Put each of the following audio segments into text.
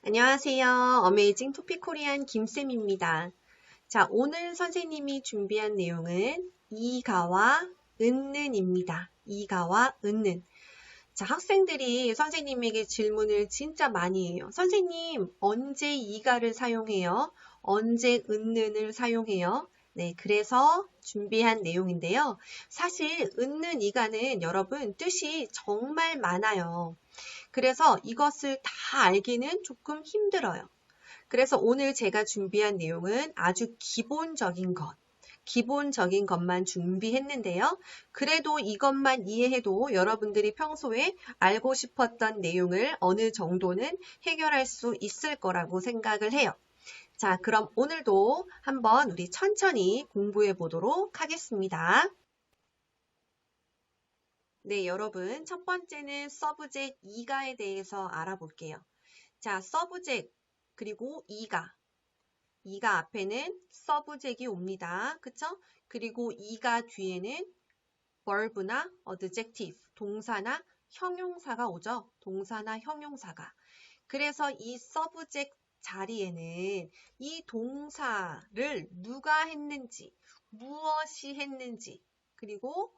안녕하세요. 어메이징 토픽 코리안 김쌤입니다. 자, 오늘 선생님이 준비한 내용은 이가와 은는입니다. 이가와 은는. 자, 학생들이 선생님에게 질문을 진짜 많이 해요. 선생님, 언제 이가를 사용해요? 언제 은는을 사용해요? 네, 그래서 준비한 내용인데요. 사실 은는 이가는 여러분 뜻이 정말 많아요. 그래서 이것을 다 알기는 조금 힘들어요. 그래서 오늘 제가 준비한 내용은 아주 기본적인 것만 준비했는데요. 그래도 이것만 이해해도 여러분들이 평소에 알고 싶었던 내용을 어느 정도는 해결할 수 있을 거라고 생각을 해요. 자, 그럼 오늘도 한번 우리 천천히 공부해 보도록 하겠습니다. 네, 여러분. 첫 번째는 서브젝트 이가에 대해서 알아볼게요. 자, 서브젝트 그리고 이가. 이가 앞에는 서브젝트이 옵니다. 그쵸? 그리고 이가 뒤에는 verb나 adjective, 동사나 형용사가 오죠. 동사나 형용사가. 그래서 이 서브젝트 자리에는 이 동사를 누가 했는지, 무엇이 했는지, 그리고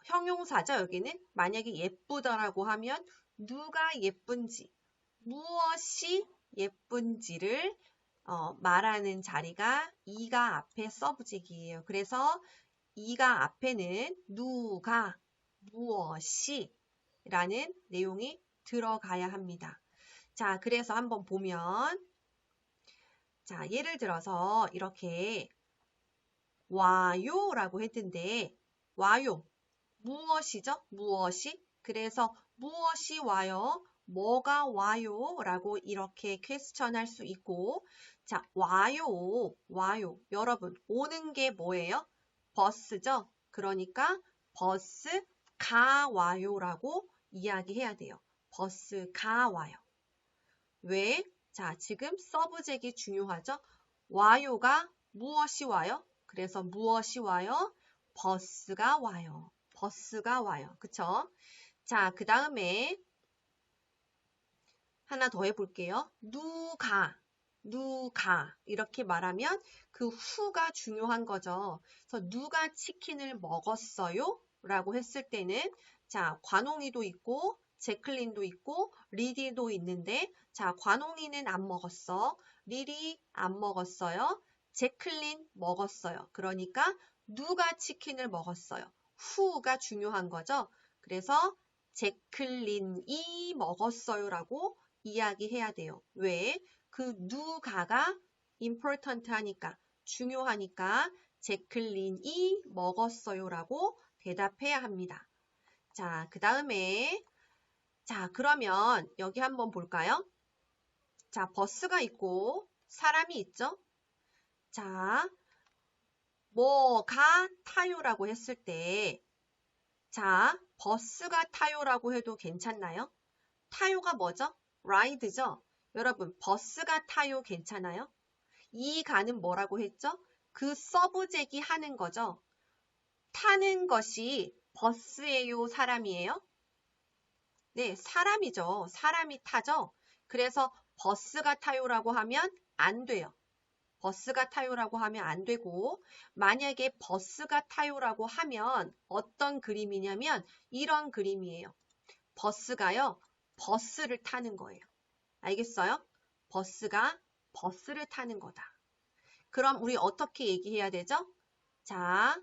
형용사죠. 여기는 만약에 예쁘다라고 하면 누가 예쁜지, 무엇이 예쁜지를 말하는 자리가 이가 앞에 서브젝트이에요. 그래서 이가 앞에는 누가, 무엇이 라는 내용이 들어가야 합니다. 자, 그래서 한번 보면 자, 예를 들어서 이렇게 와요 라고 했는데 와요. 무엇이죠? 무엇이? 그래서 무엇이 와요? 뭐가 와요? 라고 이렇게 퀘스천 할 수 있고 자, 와요. 여러분, 오는 게 뭐예요? 버스죠? 그러니까 버스가 와요 라고 이야기해야 돼요. 버스가 와요. 왜? 자, 지금 서브젝트가 중요하죠? 와요가 무엇이 와요? 그래서 무엇이 와요? 버스가 와요. 버스가 와요. 그쵸? 자, 그 다음에 하나 더 해볼게요. 누가 이렇게 말하면 그 후가 중요한 거죠. 그래서 누가 치킨을 먹었어요? 라고 했을 때는 자, 관홍이도 있고 제클린도 있고 리디도 있는데 자, 관홍이는 안 먹었어. 리디 안 먹었어요. 제클린 먹었어요. 그러니까 누가 치킨을 먹었어요. 후가 중요한 거죠. 그래서 제클린이 먹었어요 라고 이야기해야 돼요. 왜? 그 누가가 important 하니까, 중요하니까 제클린이 먹었어요 라고 대답해야 합니다. 자, 그 다음에 자, 그러면 여기 한번 볼까요? 자, 버스가 있고 사람이 있죠? 자, 뭐가 타요라고 했을 때 자, 버스가 타요라고 해도 괜찮나요? 타요가 뭐죠? ride죠? 여러분, 버스가 타요 괜찮아요? 이 가는 뭐라고 했죠? 그 서브젝이 하는 거죠. 타는 것이 버스예요, 사람이에요? 네, 사람이죠. 사람이 타죠. 그래서 버스가 타요라고 하면 안 돼요. 버스가 타요라고 하면 안 되고 만약에 버스가 타요라고 하면 어떤 그림이냐면 이런 그림이에요. 버스가요. 버스를 타는 거예요. 알겠어요? 버스가 버스를 타는 거다. 그럼 우리 어떻게 얘기해야 되죠? 자,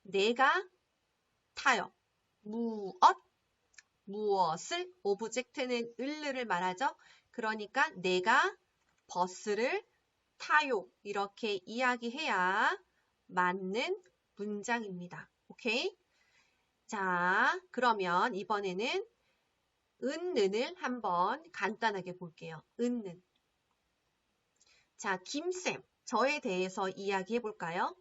내가 타요. 무엇을? 오브젝트는 을를 말하죠. 그러니까 내가 버스를 타요. 이렇게 이야기해야 맞는 문장입니다. 오케이? 자, 그러면 이번에는 은는을 한번 간단하게 볼게요. 은는. 자, 김쌤. 저에 대해서 이야기해 볼까요?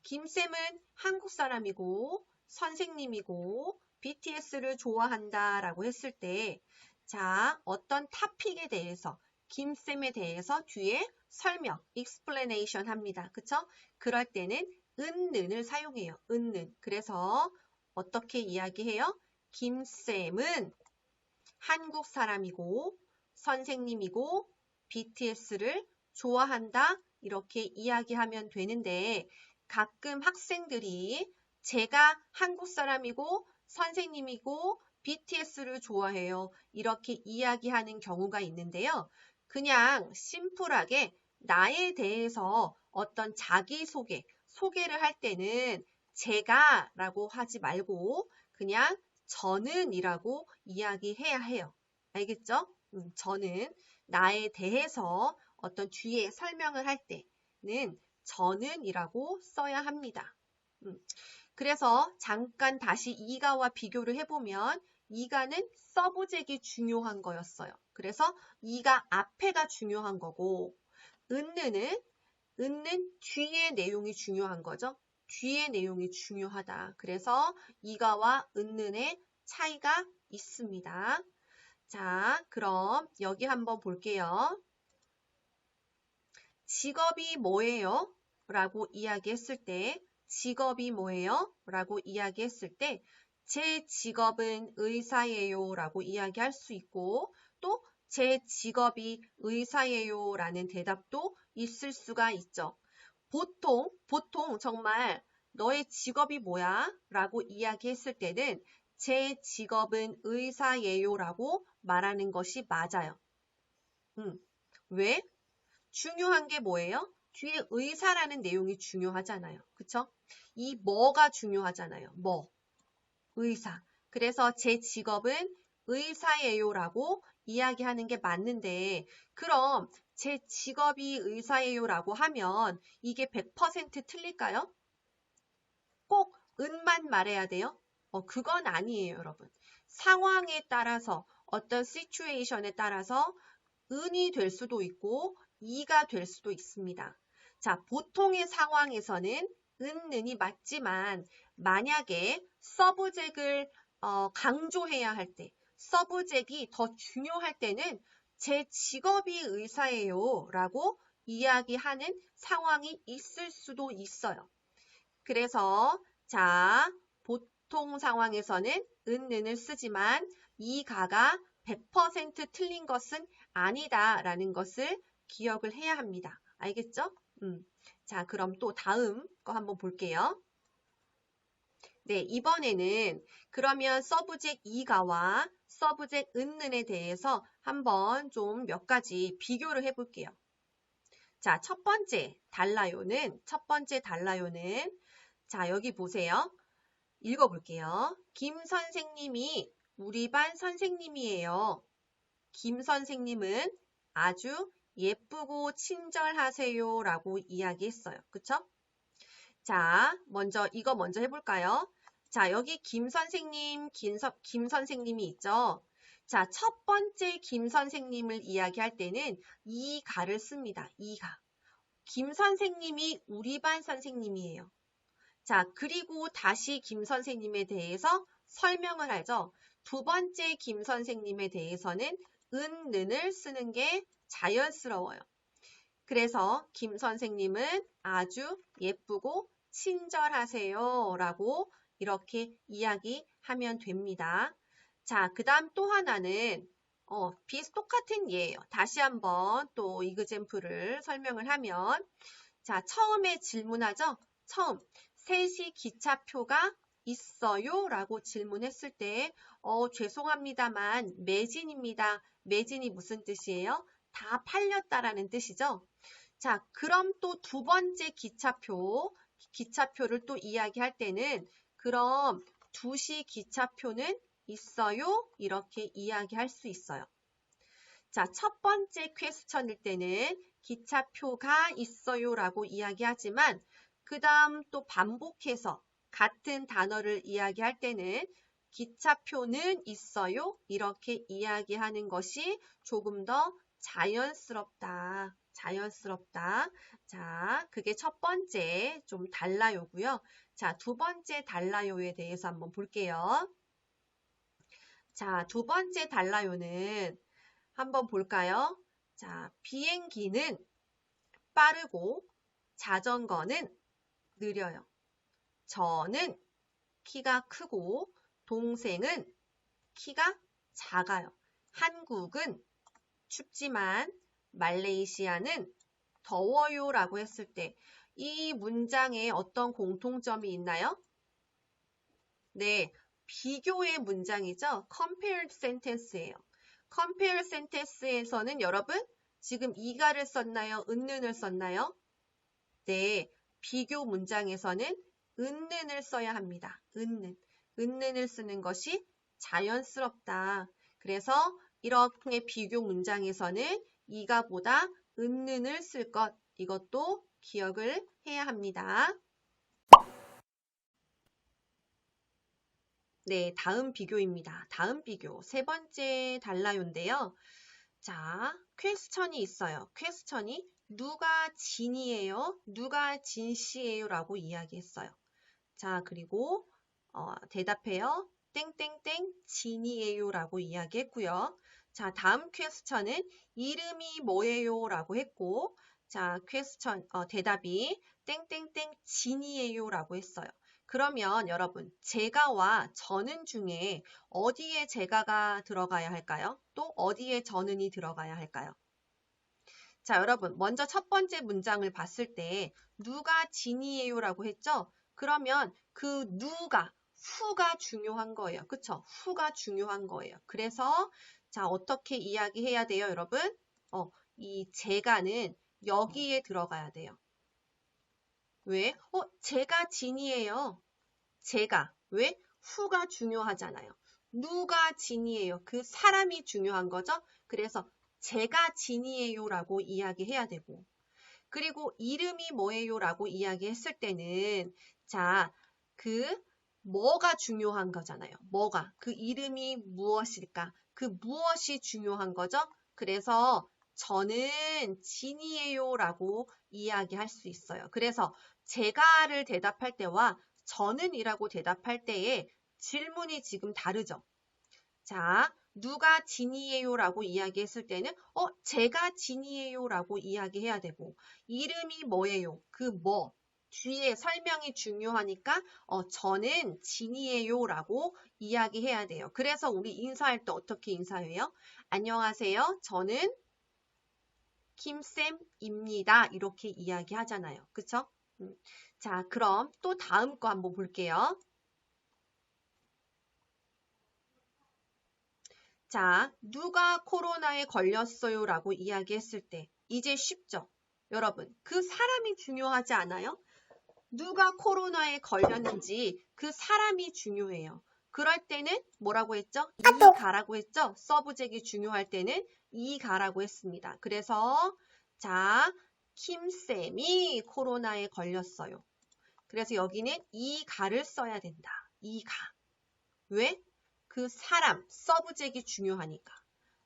김쌤은 한국 사람이고 선생님이고 BTS를 좋아한다 라고 했을 때 자, 어떤 토픽에 대해서 김쌤에 대해서 뒤에 설명, explanation 합니다. 그쵸? 그럴 때는 은는을 사용해요. 은는. 그래서 어떻게 이야기해요? 김쌤은 한국 사람이고 선생님이고 BTS를 좋아한다. 이렇게 이야기하면 되는데 가끔 학생들이 제가 한국 사람이고 선생님이고 BTS를 좋아해요. 이렇게 이야기하는 경우가 있는데요. 그냥 심플하게 나에 대해서 어떤 소개를 할 때는 제가 라고 하지 말고 그냥 저는 이라고 이야기해야 해요. 알겠죠? 저는 나에 대해서 어떤 뒤에 설명을 할 때는 저는 이라고 써야 합니다. 그래서 잠깐 다시 이가와 비교를 해보면 이가는 서브젝이 중요한 거였어요. 그래서 이가 앞에가 중요한 거고 은는 뒤에 내용이 중요한 거죠. 뒤에 내용이 중요하다. 그래서 이가와 은는의 차이가 있습니다. 자, 그럼 여기 한번 볼게요. 직업이 뭐예요? 라고 이야기했을 때 직업이 뭐예요? 라고 이야기했을 때 제 직업은 의사예요 라고 이야기할 수 있고 또 제 직업이 의사예요 라는 대답도 있을 수가 있죠. 보통 정말 너의 직업이 뭐야? 라고 이야기했을 때는 제 직업은 의사예요 라고 말하는 것이 맞아요. 왜? 중요한 게 뭐예요? 뒤에 의사라는 내용이 중요하잖아요. 그쵸? 이 뭐가 중요하잖아요. 의사. 그래서 제 직업은 의사예요 라고 이야기하는 게 맞는데 그럼 제 직업이 의사예요 라고 하면 이게 100% 틀릴까요? 꼭 은만 말해야 돼요? 그건 아니에요, 여러분. 상황에 따라서 어떤 시츄에이션에 따라서 은이 될 수도 있고 이가 될 수도 있습니다. 자, 보통의 상황에서는 은이 맞지만 만약에 서브젝을 강조해야 할 때, 서브젝이 더 중요할 때는 제 직업이 의사예요 라고 이야기하는 상황이 있을 수도 있어요. 그래서 자, 보통 상황에서는 은을 쓰지만 이 가가 100% 틀린 것은 아니다라는 것을 기억을 해야 합니다. 알겠죠? 자, 그럼 또 다음 거 한번 볼게요. 네, 이번에는 그러면 서브젝 이가와 서브젝 은에 대해서 한번 좀 몇 가지 비교를 해볼게요. 자, 첫 번째 달라요는 자, 여기 보세요. 읽어볼게요. 김 선생님이 우리 반 선생님이에요. 김 선생님은 아주 예쁘고 친절하세요 라고 이야기했어요. 그쵸? 자, 이거 먼저 해볼까요? 자, 여기 김 선생님, 김 선생님이 있죠? 자, 첫 번째 김 선생님을 이야기할 때는 이 가를 씁니다. 이 가. 김 선생님이 우리 반 선생님이에요. 자, 그리고 다시 김 선생님에 대해서 설명을 하죠. 두 번째 김 선생님에 대해서는 은을 쓰는 게 자연스러워요. 그래서 김 선생님은 아주 예쁘고 친절하세요 라고 이렇게 이야기하면 됩니다. 자, 그 다음 또 하나는 똑같은 예예요. 다시 한번 또 이그젬플을 설명을 하면 자, 처음에 질문하죠. 처음 3시 기차표가 있어요? 라고 질문했을 때 죄송합니다만 매진입니다. 매진이 무슨 뜻이에요? 다 팔렸다라는 뜻이죠. 자, 그럼 또 두 번째 기차표를 또 이야기할 때는 그럼 2시 기차표는 있어요? 이렇게 이야기할 수 있어요. 자, 첫 번째 퀘스천일 때는 기차표가 있어요 라고 이야기하지만 그 다음 또 반복해서 같은 단어를 이야기할 때는 기차표는 있어요 이렇게 이야기하는 것이 조금 더 자연스럽다. 자, 그게 첫 번째 좀 달라요고요. 자, 두 번째 달라요에 대해서 한번 볼게요. 자, 두 번째 달라요는 한번 볼까요? 자, 비행기는 빠르고 자전거는 느려요. 저는 키가 크고 동생은 키가 작아요. 한국은 춥지만 말레이시아는 더워요 라고 했을 때 이 문장에 어떤 공통점이 있나요? 네, 비교의 문장이죠. compared sentence예요. compare sentence에서는 여러분 지금 이가를 썼나요? 은는을 썼나요? 네, 비교 문장에서는 은는을 써야 합니다. 은는. 은는을 쓰는 것이 자연스럽다. 그래서 이렇게 비교 문장에서는 이가보다 은는을 쓸 것. 이것도 기억을 해야 합니다. 네, 다음 비교입니다. 다음 비교. 세 번째 달라요인데요. 자, 퀘스천이 있어요. 퀘스천이 누가 진이에요? 누가 진씨예요? 라고 이야기했어요. 자, 그리고 대답해요. 땡땡땡 진이에요 라고 이야기했고요. 자, 다음 퀘스천은 이름이 뭐예요? 라고 했고, 자, 대답이 땡땡땡 진이에요 라고 했어요. 그러면 여러분, 제가와 저는 중에 어디에 제가가 들어가야 할까요? 또 어디에 저는이 들어가야 할까요? 자, 여러분, 먼저 첫 번째 문장을 봤을 때 누가 진이에요 라고 했죠? 그러면 그 누가, 후가 중요한 거예요. 그쵸? 후가 중요한 거예요. 그래서 자, 어떻게 이야기해야 돼요, 여러분? 이 제가는 여기에 들어가야 돼요. 왜? 제가 진이에요. 제가. 왜? 후가 중요하잖아요. 누가 진이에요. 그 사람이 중요한 거죠. 그래서 제가 진이에요 라고 이야기해야 되고, 그리고 이름이 뭐예요 라고 이야기했을 때는 자, 뭐가 중요한 거잖아요. 뭐가. 그 이름이 무엇일까? 그 무엇이 중요한 거죠? 그래서 저는 진이에요 라고 이야기할 수 있어요. 그래서 제가를 대답할 때와 저는 이라고 대답할 때의 질문이 지금 다르죠. 자, 누가 진이에요 라고 이야기했을 때는 제가 진이에요 라고 이야기해야 되고, 이름이 뭐예요? 그 뭐, 뒤에 설명이 중요하니까 저는 진이에요 라고 이야기해야 돼요. 그래서 우리 인사할 때 어떻게 인사해요? 안녕하세요. 저는 김쌤입니다. 이렇게 이야기하잖아요. 그쵸? 자, 그럼 또 다음 거 한번 볼게요. 자, 누가 코로나에 걸렸어요? 라고 이야기했을 때 이제 쉽죠? 여러분, 그 사람이 중요하지 않아요? 누가 코로나에 걸렸는지 그 사람이 중요해요. 그럴 때는 뭐라고 했죠? 이가라고 했죠? 서브젝이 중요할 때는 이가라고 했습니다. 그래서 자, 김쌤이 코로나에 걸렸어요. 그래서 여기는 이가를 써야 된다. 이가. 왜? 그 사람, 서브젝이 중요하니까.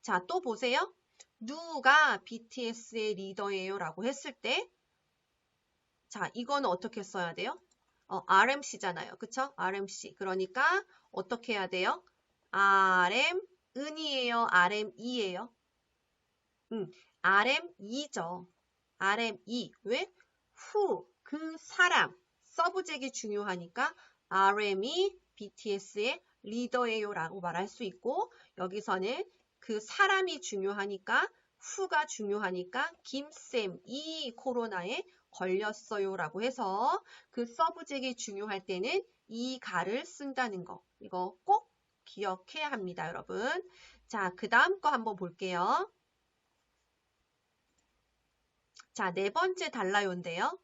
자, 또 보세요. 누가 BTS의 리더예요? 라고 했을 때 자, 이거는 어떻게 써야 돼요? RMC잖아요. 그쵸? RMC. 그러니까 어떻게 해야 돼요? RM은이에요? RME예요? RME죠. RME. 왜? 그 사람, 서브젝이 중요하니까 RM이 BTS의 리더예요 라고 말할 수 있고, 여기서는 그 사람이 중요하니까 후가 중요하니까 김쌤이 코로나에 걸렸어요 라고 해서 그 서브젝이 중요할 때는 이 가를 쓴다는 거. 이거 꼭 기억해야 합니다, 여러분. 자, 그 다음 거 한번 볼게요. 자, 네 번째 달라요인데요.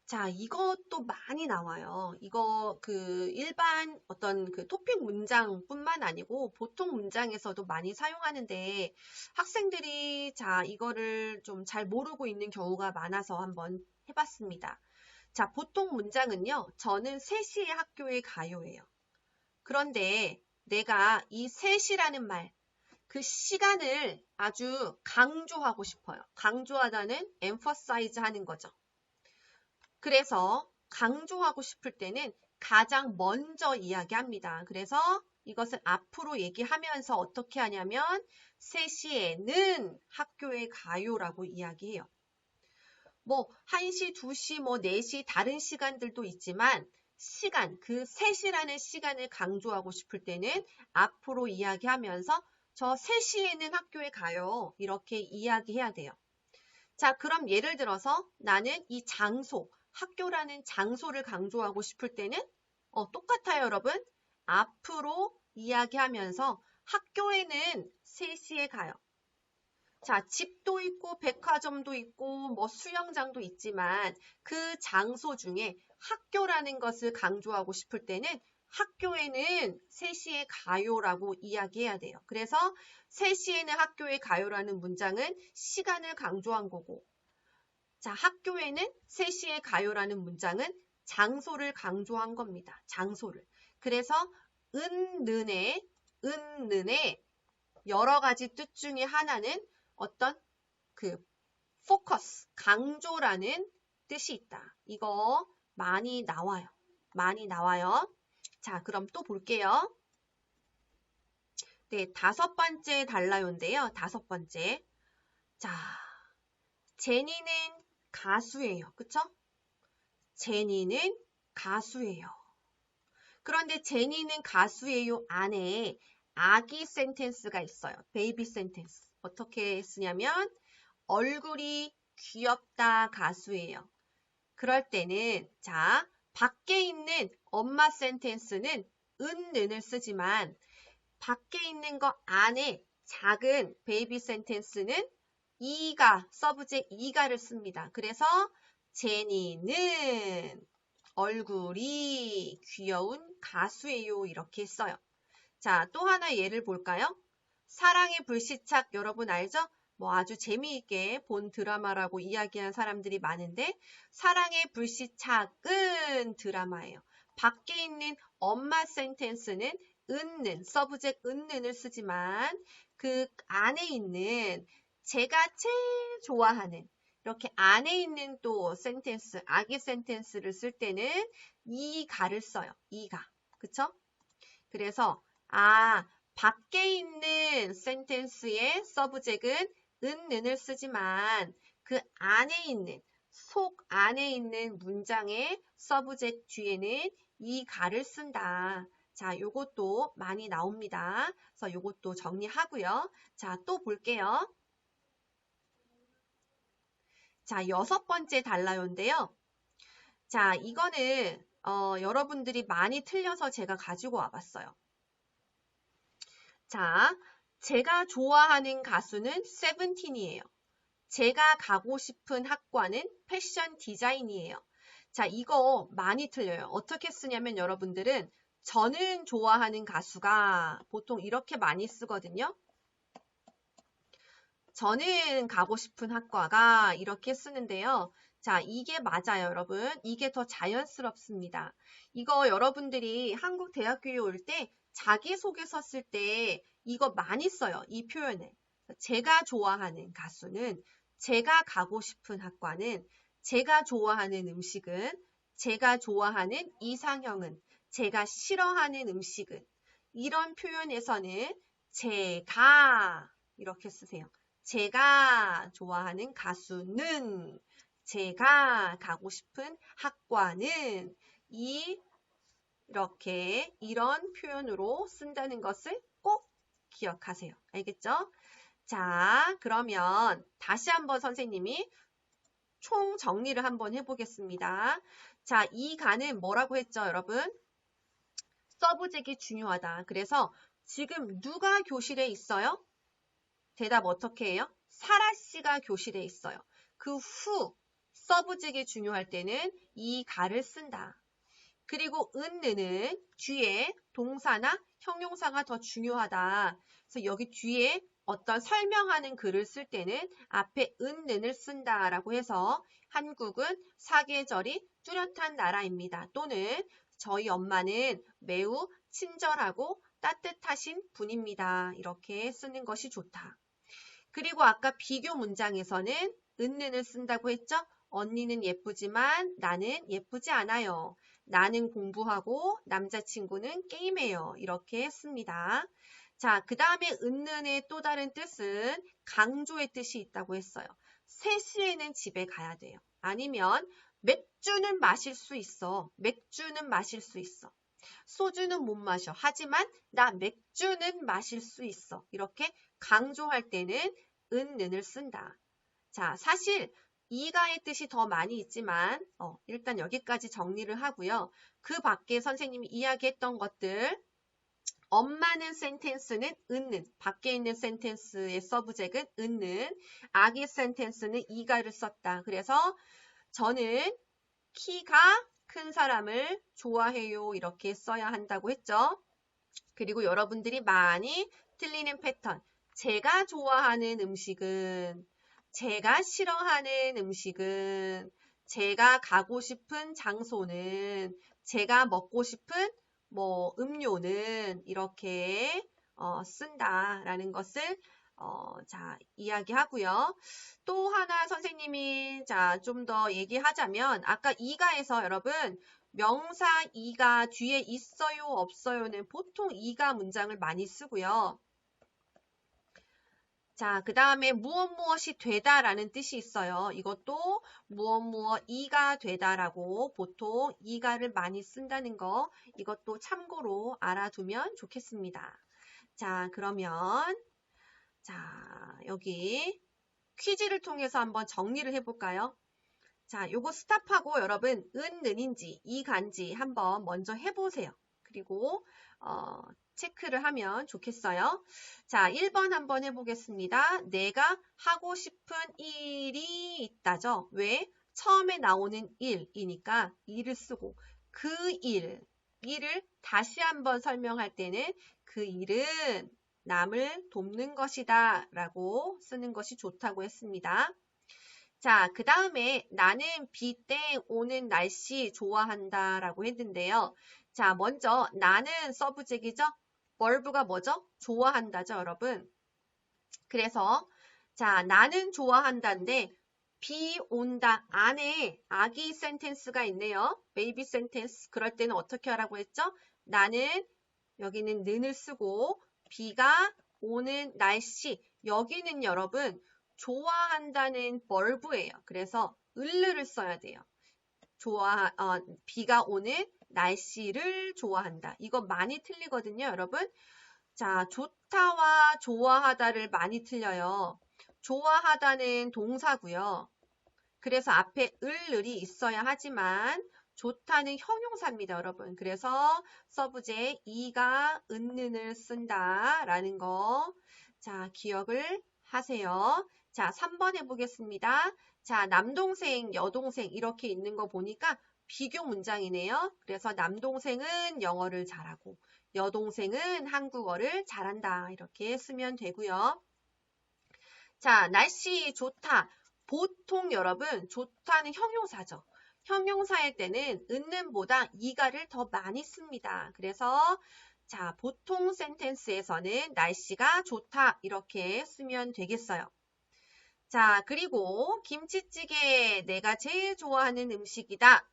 자, 이것도 많이 나와요. 이거 일반 어떤 토픽 문장뿐만 아니고 보통 문장에서도 많이 사용하는데 학생들이 자, 이거를 좀 잘 모르고 있는 경우가 많아서 한번 해봤습니다. 자, 보통 문장은요. 저는 3시에 학교에 가요예요. 그런데 내가 이 3시라는 말, 그 시간을 아주 강조하고 싶어요. 강조하다는 emphasize 하는 거죠. 그래서 강조하고 싶을 때는 가장 먼저 이야기합니다. 그래서 이것을 앞으로 얘기하면서 어떻게 하냐면 3시에는 학교에 가요라고 이야기해요. 뭐 1시, 2시, 뭐 4시 다른 시간들도 있지만 시간, 그 3시라는 시간을 강조하고 싶을 때는 앞으로 이야기하면서 저 3시에는 학교에 가요. 이렇게 이야기해야 돼요. 자, 그럼 예를 들어서 나는 이 장소, 학교라는 장소를 강조하고 싶을 때는 똑같아요, 여러분. 앞으로 이야기하면서 학교에는 3시에 가요. 자, 집도 있고 백화점도 있고 뭐 수영장도 있지만 그 장소 중에 학교라는 것을 강조하고 싶을 때는 학교에는 3시에 가요라고 이야기해야 돼요. 그래서 3시에는 학교에 가요라는 문장은 시간을 강조한 거고, 자, 학교에는 3시에 가요라는 문장은 장소를 강조한 겁니다. 장소를. 그래서 은는의 여러 가지 뜻 중에 하나는 어떤 그 포커스, 강조라는 뜻이 있다. 이거 많이 나와요. 많이 나와요. 자, 그럼 또 볼게요. 네, 5번째 달라요인데요. 5번째. 자, 제니는 가수예요. 그쵸? 제니는 가수예요. 그런데 제니는 가수예요 안에 아기 센텐스가 있어요. 베이비 센텐스. 어떻게 쓰냐면 얼굴이 귀엽다 가수예요. 그럴 때는 자, 밖에 있는 엄마 센텐스는 은을 쓰지만 밖에 있는 거 안에 작은 베이비 센텐스는 이가, 서브젝트 이가를 씁니다. 그래서 제니는 얼굴이 귀여운 가수예요. 이렇게 써요. 자, 또 하나 예를 볼까요? 사랑의 불시착 여러분 알죠? 뭐 아주 재미있게 본 드라마라고 이야기한 사람들이 많은데 사랑의 불시착은 드라마예요. 밖에 있는 엄마 센텐스는 은는, 서브젝트 은는을 쓰지만 그 안에 있는 제가 제일 좋아하는 이렇게 안에 있는 또 센텐스, 아기 센텐스를 쓸 때는 이가를 써요. 이가. 그쵸? 그래서 밖에 있는 센텐스의 서브젝트는 은을 쓰지만 그 안에 있는 속 안에 있는 문장의 서브젝트 뒤에는 이가를 쓴다. 자, 요것도 많이 나옵니다. 그래서 요것도 정리하고요. 자, 또 볼게요. 자, 6번째 달라요인데요. 자, 이거는 여러분들이 많이 틀려서 제가 가지고 와봤어요. 자, 제가 좋아하는 가수는 세븐틴이에요. 제가 가고 싶은 학과는 패션 디자인이에요. 자, 이거 많이 틀려요. 어떻게 쓰냐면 여러분들은 저는 좋아하는 가수가 보통 이렇게 많이 쓰거든요. 저는 가고 싶은 학과가 이렇게 쓰는데요. 자, 이게 맞아요, 여러분. 이게 더 자연스럽습니다. 이거 여러분들이 한국 대학교에 올 때 자기소개서 쓸 때 이거 많이 써요, 이 표현을. 제가 좋아하는 가수는, 제가 가고 싶은 학과는, 제가 좋아하는 음식은, 제가 좋아하는 이상형은, 제가 싫어하는 음식은. 이런 표현에서는 제가 이렇게 쓰세요. 제가 좋아하는 가수는, 제가 가고 싶은 학과는 이렇게 이런 표현으로 쓴다는 것을 꼭 기억하세요. 알겠죠? 자, 그러면 다시 한번 선생님이 총 정리를 한번 해보겠습니다. 자, 이 가는 뭐라고 했죠, 여러분? 서브젝트가 중요하다. 그래서 지금 누가 교실에 있어요? 대답 어떻게 해요? 사라 씨가 교실에 있어요. 그 후 서브젝트가 중요할 때는 이 가를 쓴다. 그리고 은는 뒤에 동사나 형용사가 더 중요하다. 그래서 여기 뒤에 어떤 설명하는 글을 쓸 때는 앞에 은을 쓴다라고 해서 한국은 사계절이 뚜렷한 나라입니다. 또는 저희 엄마는 매우 친절하고 따뜻하신 분입니다. 이렇게 쓰는 것이 좋다. 그리고 아까 비교 문장에서는 은을 쓴다고 했죠? 언니는 예쁘지만 나는 예쁘지 않아요. 나는 공부하고 남자친구는 게임해요. 이렇게 했습니다. 자, 그 다음에 은는의 또 다른 뜻은 강조의 뜻이 있다고 했어요. 3시에는 집에 가야 돼요. 아니면 맥주는 마실 수 있어. 맥주는 마실 수 있어. 소주는 못 마셔. 하지만 나 맥주는 마실 수 있어. 이렇게 강조할 때는 은을 쓴다. 자, 사실 이가의 뜻이 더 많이 있지만 일단 여기까지 정리를 하고요. 그 밖에 선생님이 이야기했던 것들 엄마는 센텐스는 은는, 밖에 있는 센텐스의 서브젝은 은는, 아기 센텐스는 이가를 썼다. 그래서 저는 키가 큰 사람을 좋아해요. 이렇게 써야 한다고 했죠. 그리고 여러분들이 많이 틀리는 패턴. 제가 좋아하는 음식은, 제가 싫어하는 음식은, 제가 가고 싶은 장소는, 제가 먹고 싶은 음료는 이렇게 쓴다라는 것을 이야기하고요. 또 하나 선생님이 좀 더 얘기하자면 아까 이가에서 여러분 명사 이가 뒤에 있어요 없어요는 보통 이가 문장을 많이 쓰고요. 자, 그 다음에 무엇이 되다라는 뜻이 있어요. 이것도 무엇 이가 되다라고 보통 이가를 많이 쓴다는 거 이것도 참고로 알아두면 좋겠습니다. 자, 그러면 여기 퀴즈를 통해서 한번 정리를 해볼까요? 자, 요거 스탑하고 여러분 은인지 이간지 한번 먼저 해보세요. 그리고 체크를 하면 좋겠어요. 자, 1번 한번 해보겠습니다. 내가 하고 싶은 일이 있다죠. 왜? 처음에 나오는 일이니까 일을 쓰고 그 일을 다시 한번 설명할 때는 그 일은 남을 돕는 것이다 라고 쓰는 것이 좋다고 했습니다. 자, 그 다음에 나는 비 때 오는 날씨 좋아한다 라고 했는데요. 자, 먼저 나는 서브젝이죠. verb가 뭐죠? 좋아한다죠, 여러분. 그래서 자, 나는 좋아한다인데 비 온다 안에 아기 센텐스가 있네요. 베이비 센텐스. 그럴 때는 어떻게 하라고 했죠? 나는 여기는 는을 쓰고 비가 오는 날씨 여기는 여러분 좋아한다는 verb예요. 그래서 을을 써야 돼요. 비가 오는 날씨를 좋아한다. 이거 많이 틀리거든요, 여러분. 자, 좋다와 좋아하다를 많이 틀려요. 좋아하다는 동사고요. 그래서 앞에 을이 있어야 하지만 좋다는 형용사입니다, 여러분. 그래서 서브제 이가 은는을 쓴다라는 거. 자, 기억을 하세요. 자, 3번 해보겠습니다. 자, 남동생, 여동생 이렇게 있는 거 보니까 비교 문장이네요. 그래서 남동생은 영어를 잘하고 여동생은 한국어를 잘한다. 이렇게 쓰면 되고요. 자, 날씨 좋다. 보통 여러분 좋다는 형용사죠. 형용사일 때는 은는보다 이가를 더 많이 씁니다. 그래서 자, 보통 센텐스에서는 날씨가 좋다 이렇게 쓰면 되겠어요. 자, 그리고 김치찌개 내가 제일 좋아하는 음식이다.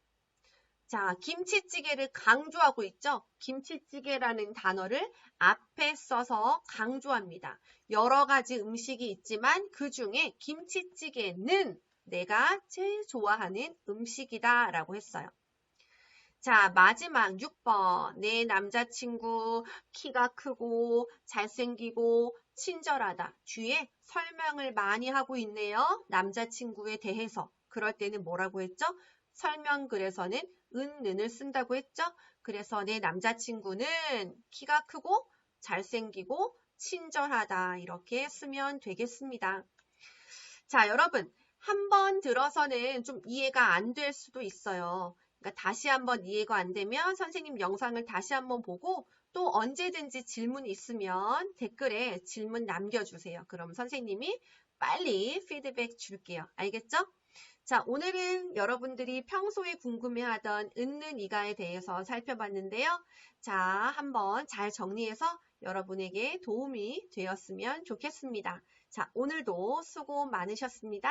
자, 김치찌개를 강조하고 있죠? 김치찌개라는 단어를 앞에 써서 강조합니다. 여러 가지 음식이 있지만 그 중에 김치찌개는 내가 제일 좋아하는 음식이다 라고 했어요. 자, 마지막 6번. 내 남자친구 키가 크고 잘생기고 친절하다. 뒤에 설명을 많이 하고 있네요. 남자친구에 대해서. 그럴 때는 뭐라고 했죠? 설명글에서는 은을 쓴다고 했죠? 그래서 내 남자친구는 키가 크고 잘생기고 친절하다. 이렇게 쓰면 되겠습니다. 자, 여러분. 한 번 들어서는 좀 이해가 안 될 수도 있어요. 그러니까 다시 한번 이해가 안 되면 선생님 영상을 다시 한번 보고 또 언제든지 질문 있으면 댓글에 질문 남겨주세요. 그럼 선생님이 빨리 피드백 줄게요. 알겠죠? 자, 오늘은 여러분들이 평소에 궁금해하던 은는 이가에 대해서 살펴봤는데요. 자, 한번 잘 정리해서 여러분에게 도움이 되었으면 좋겠습니다. 자, 오늘도 수고 많으셨습니다.